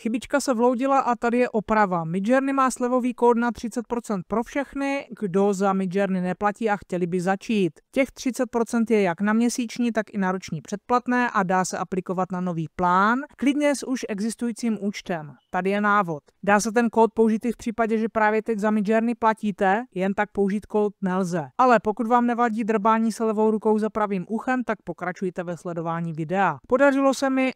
chybička se vloudila a tady je oprava. Midjourney má slevový kód na 30% pro všechny, kdo za Midjourney neplatí a chtěli by začít. Těch 30% je jak na měsíční, tak i na roční předplatné a dá se aplikovat na nový plán, klidně s už existujícím účtem. Tady je návod. Dá se ten kód použít i v případě, že právě teď za Midjourney platíte, jen tak použít kód nelze. Ale pokud vám nevadí drbání se levou rukou za pravým uchem, tak pokračujte ve sledování videa. Podařilo se mi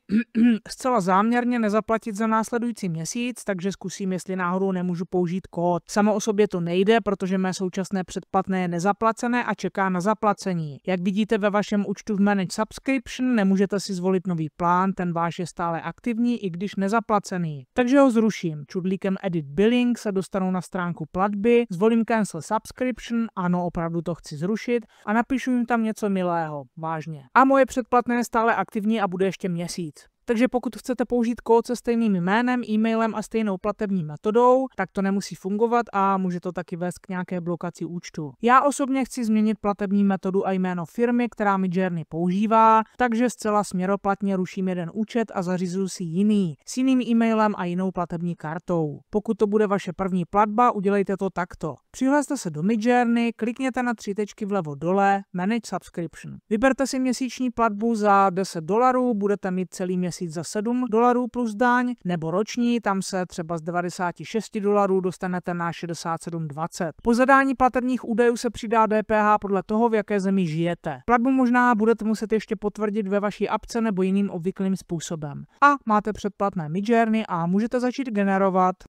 zcela záměrně nezaplatit za následující měsíc, takže zkusím, jestli náhodou nemůžu použít kód. Samo o sobě to nejde, protože mé současné předplatné je nezaplacené a čeká na zaplacení. Jak vidíte ve vašem účtu v Manage Subscription, nemůžete si zvolit nový plán, ten váš je stále aktivní, i když nezaplacený. Takže ho zruším. Čudlíkem Edit Billing se dostanu na stránku platby, zvolím Cancel Subscription, ano, opravdu to chci zrušit a napíšu jim tam něco milého, vážně. A moje předplatné je stále aktivní a bude ještě měsíc. Takže pokud chcete použít kód se stejným jménem, e-mailem a stejnou platební metodou, tak to nemusí fungovat a může to taky vést k nějaké blokaci účtu. Já osobně chci změnit platební metodu a jméno firmy, která Midjourney používá, takže zcela směroplatně ruším jeden účet a zařizuju si jiný, s jiným e-mailem a jinou platební kartou. Pokud to bude vaše první platba, udělejte to takto. Přihlaste se do Midjourney, klikněte na 3 tečky vlevo dole, Manage Subscription. Vyberte si měsíční platbu za $10, budete mít celý měsíc za $7 plus daň, nebo roční, tam se třeba z $96 dostanete na 67,20. Po zadání platebních údajů se přidá DPH podle toho, v jaké zemi žijete. Platbu možná budete muset ještě potvrdit ve vaší apce nebo jiným obvyklým způsobem. A máte předplatné Midjourney a můžete začít generovat